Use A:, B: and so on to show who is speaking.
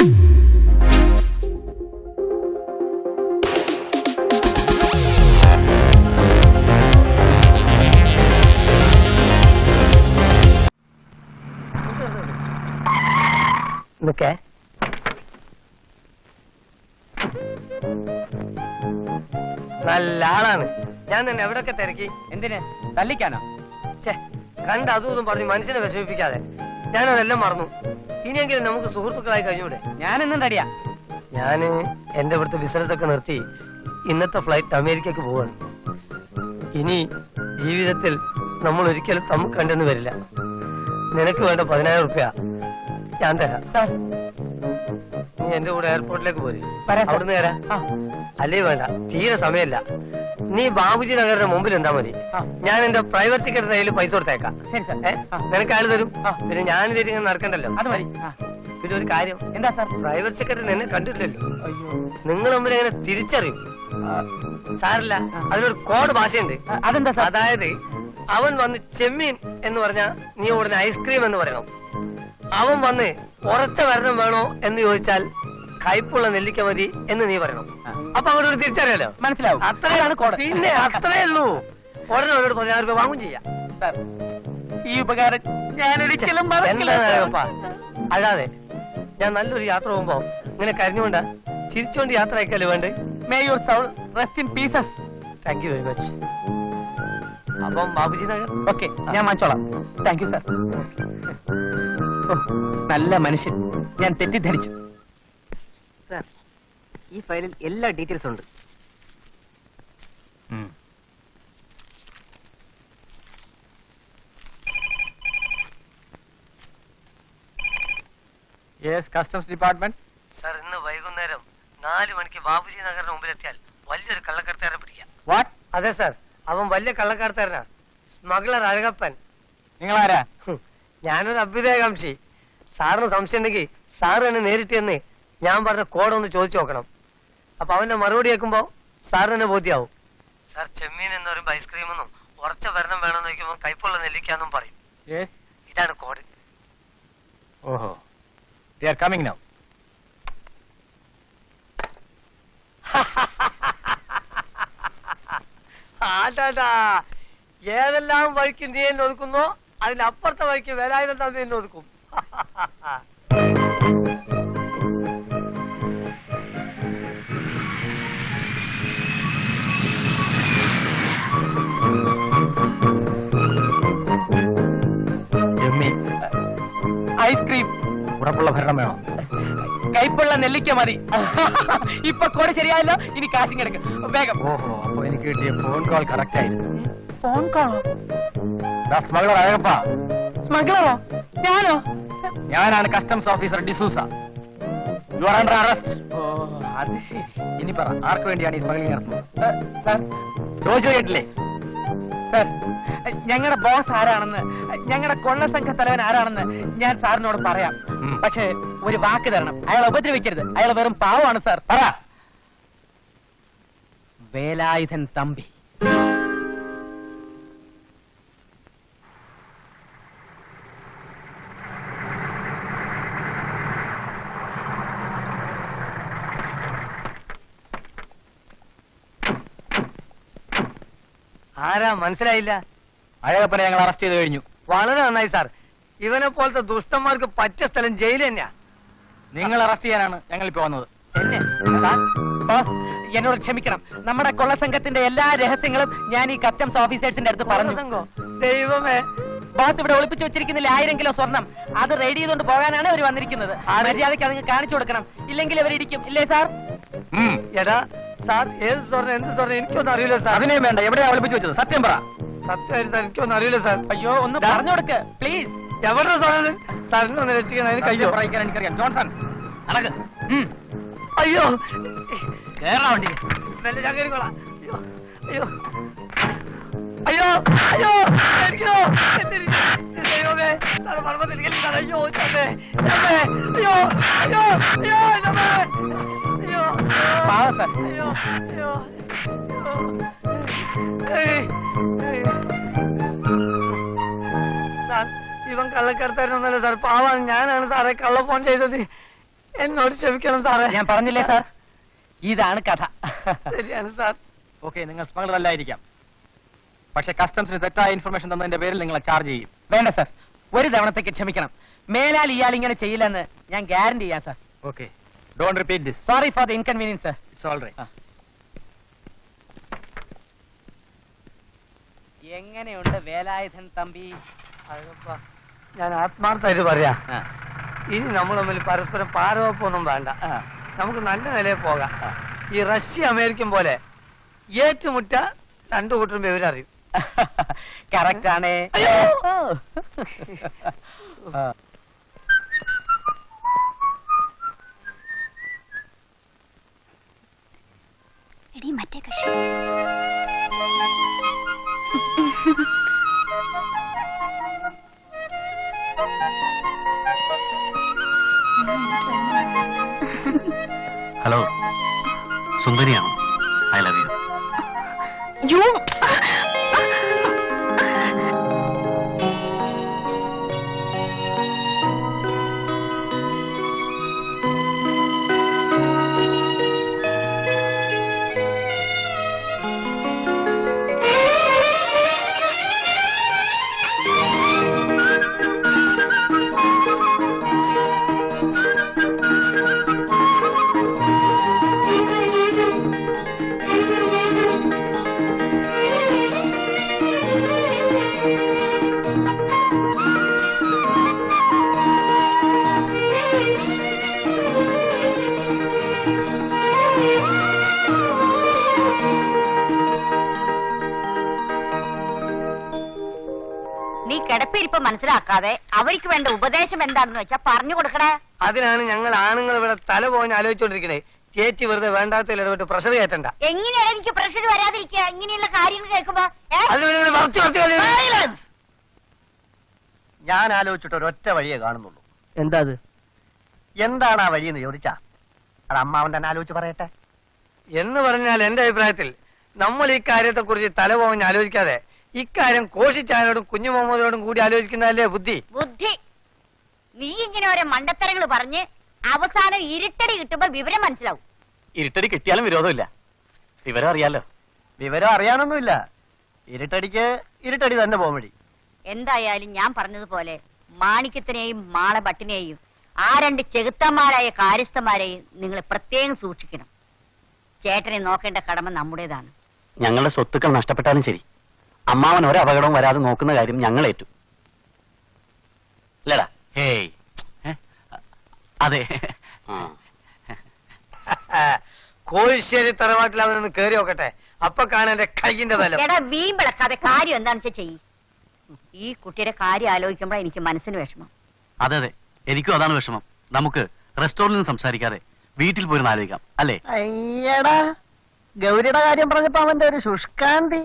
A: നിക്കേ നല്ല ആളാണ്. ഞാൻ തന്നെ എവിടൊക്കെ തിരക്കി.
B: എന്തിന്? തല്ലിക്കാനോ?
A: ഛേ, കണ്ട് അതും പറഞ്ഞ് മനുഷ്യനെ വിഷമിപ്പിക്കാതെ. ഞാനതെല്ലാം മറന്നു. ഇനിയെങ്കിലും നമുക്ക് സുഹൃത്തുക്കളായി കഴിഞ്ഞൂടെ?
B: ഞാനെന്നും റെഡിയാ.
A: ഞാന് എന്റെ ഇവിടുത്തെ ബിസിനസ് ഒക്കെ നിർത്തി ഇന്നത്തെ ഫ്ലൈറ്റ് അമേരിക്കക്ക് പോവാണ്. ഇനി ജീവിതത്തിൽ നമ്മൾ ഒരിക്കലും തമ്മിൽ കണ്ടെന്ന് വരില്ല. നിനക്ക് വേണ്ട 10,000 റുപ്യ ഞാൻ തരാം. നീ എന്റെ കൂടെ എയർപോർട്ടിലേക്ക് പോര്. അവിടുന്ന് തരാം. അല്ലേ വേണ്ട, തീരെ സമയമില്ല. നീ ബാബുജി നഗറിന്റെ മുമ്പിൽ എന്താ മതി. ഞാൻ എന്റെ പ്രൈവറ്റ് സെക്രട്ടറി കയ്യിൽ പൈസ കൊടുത്തേക്കാം. നിനക്ക് അയാൾ തരും. പിന്നെ ഞാൻ ഇതിങ്ങനെ നടക്കണ്ടല്ലോ.
B: അത് മതി.
A: പിന്നെ ഒരു കാര്യം.
B: എന്താ സാർ?
A: പ്രൈവറ്റ് സെക്രട്ടറി എന്നെ കണ്ടിട്ടില്ലല്ലോ. നിങ്ങൾ മുമ്പിൽ എങ്ങനെ തിരിച്ചറിയും? സാറില്ല, അതിനൊരു കോഡ് ഭാഷയുണ്ട്.
B: അതെന്താ സാർ?
A: അതായത് അവൻ വന്ന് ചെമ്മീൻ എന്ന് പറഞ്ഞാ നീ ഉടനെ ഐസ്ക്രീം എന്ന് പറയണം. അവൻ വന്ന് ഉറച്ച വരണം വേണോ എന്ന് ചോദിച്ചാൽ കയ്പുള്ള നെല്ലിക്ക മതി എന്ന് നീ പറയണം. അപ്പൊ അങ്ങോട്ട് ഒരു തിരിച്ചറിയാലോ.
B: മനസ്സിലാവും.
A: അത്രയാണ് കോഡ്. പിന്നെ അത്രേ ഉള്ളൂ. ഉടനെ അവരോട് 10,000 രൂപ വാങ്ങും ചെയ്യാം.
B: ഈ ഉപകാരം ഞാൻ ഒരിക്കലും
A: അല്ലാതെ ഞാൻ നല്ലൊരു യാത്ര പോകുമ്പോ ഇങ്ങനെ കരഞ്ഞുകൊണ്ടാ ചിരിച്ചോണ്ട് യാത്ര അയക്കല്ലേ വേണ്ടേ?
B: May your soul rest in pieces.
A: Thank you very much. അപ്പം ബാബുജി നഗർ
B: ഓക്കെ, ഞാൻ വാങ്ങിച്ചോളാം. Thank you sir. നല്ല മനുഷ്യൻ, ഞാൻ തെറ്റിദ്ധരിച്ചു.
C: സാർ, ഈ ഫയലിൽ എല്ലാ ഡീറ്റെയിൽസ് ഉണ്ട്.
B: Yes, customs department.
A: സാർ, ഇന്ന് വൈകുന്നേരം 4 മണിക്ക് ബാബുജി നഗറിന് മുമ്പിലെത്തിയാൽ വലിയൊരു കള്ളക്കടത്തുകാരനെ പിടിക്കാം.
B: വാട്ട്?
A: അതെ സാർ, അവൻ വലിയ കള്ളക്കടത്തുകാരനാ. സ്മഗ്ലർ അഴകപ്പൻ.
B: നിങ്ങളാരാ?
A: ഞാനൊരു അഭ്യുദയകാംക്ഷി. സാറിന് സംശയം ഉണ്ടെങ്കിൽ സാറ് എന്നെ നേരിട്ട് എന്ന് ഞാൻ പറഞ്ഞ കോഡ് ഒന്ന് ചോദിച്ചു നോക്കണം. അപ്പൊ അവന്റെ മറുപടി കേൾക്കുമ്പോ സാറിന് ബോധ്യാവും. സാർ, ചെമ്മീൻ എന്ന് പറയുമ്പോ ഐസ്ക്രീം എന്നും ഉറച്ച ഭരണം വേണമെന്ന് ചോദിക്കുമ്പോ കൈപ്പുള്ള നെല്ലിക്കാന്നും പറയും. ഇതാണ് കോഡ്.
B: ഓഹോ, they are coming now.
A: ആട്ടാ, ഏതെല്ലാം വഴിക്ക് നീ എന്നെ ഒതുക്കുന്നോ അതിനപ്പുറത്തെ വഴിക്ക് വരായിരം നീ എന്നെ ഒതുക്കും.
B: ചെമ്മീൻ, ഐസ്ക്രീം, ഉറപ്പുള്ള ഭരണം വേണം. കൈപ്പുള്ള നെല്ലിക്ക മതി. ഇപ്പൊ കോട് ശരിയായല്ലോ, ഇനി കാശിങ് എടുക്കും വേഗം. ഓഹോ, അപ്പൊ എനിക്ക് കിട്ടിയ ഫോൺ കോൾ കറക്റ്റ് ആയിരുന്നു. ഫോൺ കോളോ? സ്മഗ്ലർ അഴകപ്പ. സ്മഗ്ലറോ? ഞാനോ? ഞാനാണ് customs officer D'Souza. You are under arrest. ഓ, അത് ശരി. ഇനി പറ, ആർക്ക് വേണ്ടിയാണ് ഈ സ്മഗ്ലിംഗ് നടത്തുന്നത്? സാർ, ചോദിച്ചു കേട്ടില്ലേ? സാർ, ഞങ്ങളുടെ ബോസ് ആരാണെന്ന്, ഞങ്ങളുടെ കൊള്ള സംഘ തലവൻ ആരാണെന്ന് ഞാൻ സാറിനോട് പറയാം. പക്ഷെ ഒരു വാക്ക് തരണം, അയാളെ ഉപദ്രവിക്കരുത്. അയാൾ വെറും പാവമാണ് സാർ. പറ. വേലായുധൻ തമ്പി.
A: ആരാ മനസ്സിലായില്ല?
B: അഴകപ്പനെ ഞങ്ങൾ അറസ്റ്റ് ചെയ്ത് കഴിഞ്ഞു.
A: വളരെ നന്നായി സാർ. ഇവനെ പോലത്തെ ദുഷ്ടന്മാർക്ക് പറ്റിയ സ്ഥലം ജയിൽ തന്നെയാ.
B: നിങ്ങൾ അറസ്റ്റ് ചെയ്യാനാണ് ഞങ്ങൾ ഇപ്പൊ വന്നത്.
A: എന്നെ?
B: ബോസ്, എന്നോട് ക്ഷമിക്കണം. നമ്മുടെ കൊള്ള സംഘത്തിന്റെ എല്ലാ രഹസ്യങ്ങളും ഞാൻ ഈ കസ്റ്റംസ് ഓഫീസേഴ്സിന്റെ അടുത്ത് പറഞ്ഞു.
A: ദൈവമേ,
B: ബോസ് ഇവിടെ ഒളിപ്പിച്ചു വെച്ചിരിക്കുന്നില്ല 1000 കിലോ സ്വർണം. അത് റെഡി ചെയ്തുകൊണ്ട് പോകാനാണ് അവർ വന്നിരിക്കുന്നത്. മര്യാദയ്ക്ക് അത് കാണിച്ചു കൊടുക്കണം, ഇല്ലെങ്കിൽ അവർ ഇടിക്കും. ഇല്ലേ സാർ?
A: എടാ സാർ, ഏത് സ്വർണ്ണം എന്ത് സ്വർണ്ണം എനിക്കൊന്നും അറിയില്ല സാർ.
B: അതിനെ വേണ്ട, എവിടെയാ ഒളിപ്പിച്ചു വെച്ചത്? സത്യം പറ.
A: സത്യമായിട്ട് സാർ, എനിക്കൊന്നും അറിയില്ല സാർ.
B: അയ്യോ, ഒന്ന് പറഞ്ഞു കൊടുക്ക് പ്ലീസ്.
A: എവിടെ സ്വർണ്ണം? സാറിനെ ഒന്ന് രക്ഷിക്കാൻ അതിന് കഴിയോ?
B: എനിക്കറിയാം. ജോൺസൺ, നടക്ക്.
A: അയ്യോ,
B: കേരള വണ്ടി.
A: ഞാൻ കയറിക്കോളാം. അയ്യോ അയ്യോ അയ്യോ അയ്യോ, ദൈവമേ, സാറ് പറമ്പത്തിരിക്കല്ലേ സാർ. അയ്യോ ചമ്മേ, ചമ്മേ, അയ്യോ അയ്യോ അയ്യോ ചമ്മേ, അയ്യോ അയ്യോ അയ്യോ. സാർ, ഇവൻ കള്ളക്കടത്താരനൊന്നല്ല സാർ, പാവാണ്. ഞാനാണ് സാറെ കള്ള ഫോൺ ചെയ്തത്. എന്നോട് ക്ഷമിക്കണം സാറേ.
B: ഞാൻ പറഞ്ഞില്ലേ സാർ, ഇതാണ് കഥ.
A: ശരിയാണ് സാർ.
B: ഓക്കെ, നിങ്ങൾ സ്മഗ്ലർ അല്ലായിരിക്കാം, പക്ഷെ കസ്റ്റംസിന് തെറ്റായ ഇൻഫർമേഷൻ തന്നതിന്റെ പേരിൽ നിങ്ങളെ ചാർജ് ചെയ്യും. വേണ്ട സാർ, ഒരു തവണത്തേക്ക് ക്ഷമിക്കണം. മേലാൽ ഇയാൾ ഇങ്ങനെ ചെയ്യില്ലെന്ന് ഞാൻ ഗ്യാരണ്ടി ചെയ്യാം sir.
D: Okay, don't repeat this.
B: Sorry for the inconvenience sir.
D: It's all right.
B: എങ്ങനെയുണ്ട് വേലായുധൻ തമ്പി?
A: അയ്യപ്പ, ഞാൻ ആത്മാർത്ഥമായിട്ട് പറയാ, ഇനി നമ്മൾ തമ്മിൽ പരസ്പരം പാരവപ്പൊന്നും വേണ്ട. നമുക്ക് നല്ല നിലയിൽ പോകാം. ഈ റഷ്യ അമേരിക്കൻ പോലെ ഏറ്റുമുട്ട രണ്ടു കൂട്ടരും വിവരറിയും.
B: കറക്റ്റ് ആണ്.
E: എടി മറ്റേ കക്ഷി
D: ഹലോ, സുന്ദരിയാണ്. I love you.
E: യു
F: നീ കിടപ്പിരിപ്പ് മനസ്സിലാക്കാതെ അവർക്ക് വേണ്ട ഉപദേശം എന്താണെന്ന് വെച്ചാ പറഞ്ഞു കൊടുക്കണേ.
A: അതിനാണ് ഞങ്ങൾ ആണുങ്ങൾ ഇവിടെ തല പോകാൻ ആലോചിച്ചോണ്ടിരിക്കണേ. ചേച്ചി വെറുതെ വേണ്ടാത്ത ഇടപെട്ട് പ്രഷർ കയറ്റണ്ട.
F: എങ്ങനെയാണ് എനിക്ക് പ്രഷർ വരാതിരിക്കുക ഇങ്ങനെയുള്ള കാര്യങ്ങൾ കേൾക്കുമ്പോ?
A: അതിന് പിന്നെ ഇങ്ങനെ മറച്ച് മറച്ച് കളി-
G: ഞാൻ ആലോചിച്ചിട്ട് ഒരൊറ്റ വഴിയേ കാണുന്നുള്ളൂ.
A: എന്താ അത്?
G: എന്താണ് ആ വഴിയെന്ന് ചോദിച്ചാ അത് അമ്മാവൻ തന്നെ ആലോചിച്ച് പറയട്ടെ.
A: എന്ന് പറഞ്ഞാൽ എന്റെ അഭിപ്രായത്തിൽ നമ്മൾ ഈ കാര്യത്തെ കുറിച്ച് തല പോകാൻ ആലോചിക്കാതെ ഇക്കാര്യം കോഷിച്ചായനോടും കുഞ്ഞു മുഹമ്മദിനോടും കൂടി ആലോചിക്കുന്നതല്ലേ ബുദ്ധി.
F: ബുദ്ധി? നീ ഇങ്ങനെ ഓരോ മണ്ടത്തരങ്ങൾ പറഞ്ഞ് അവസാനം ഇരുട്ടടി കിട്ടുമ്പോ വിവരം മനസ്സിലാവും.
D: ഇരുട്ടടി കിട്ടിയാലും വിരോധമില്ല. വിവരം അറിയാലോ.
G: വിവരം അറിയാനൊന്നുമില്ല. ഇരുട്ടടിക്ക് ഇരുട്ടടി തന്നെ പോകാൻ വഴി.
F: എന്തായാലും ഞാൻ പറഞ്ഞതുപോലെ മാണിക്യത്തിനെയും മാളഭട്ടിനെയും ആ രണ്ട് ചെകുത്തന്മാരായ കാര്യസ്ഥന്മാരെയും നിങ്ങൾ പ്രത്യേകം സൂക്ഷിക്കണം. ചേട്ടനെ നോക്കേണ്ട കടമ നമ്മുടേതാണ്.
D: ഞങ്ങളുടെ സ്വത്തുക്കൾ നഷ്ടപ്പെട്ടാലും ശരി, അമ്മാവൻ ഒരപകടവും വരാതെ നോക്കുന്ന കാര്യം ഞങ്ങൾ ഏറ്റു. അല്ലടാ? ഹേയ്, അതെ.
A: കോഴിശ്ശേരി തറവാട്ടിൽ അവനൊന്ന് കേറി നോക്കട്ടെ, അപ്പൊ കാണാൻ എന്റെ കയ്യിന്റെ ബലം.
F: എടാ വീമ്പിളക്കാതെ കാര്യം എന്താണെന്ന് വെച്ചാ ചെയ്യ്. ഈ കുട്ടിയുടെ കാര്യം ആലോചിക്കുമ്പോഴാ എനിക്ക് മനസ്സിന് വിഷമം.
D: അതെ അതെ, എനിക്കും അതാണ് വിഷമം. നമുക്ക് റെസ്റ്റോറന്റിൽ സംസാരിക്കാതെ വീട്ടിൽ പോയിരുന്ന് ആലോചിക്കാം, അല്ലേ?
G: അയ്യടാ, ഗൗരിയുടെ കാര്യം പറഞ്ഞപ്പോ അവന്റെ ഒരു ശുഷ്കാന്തി.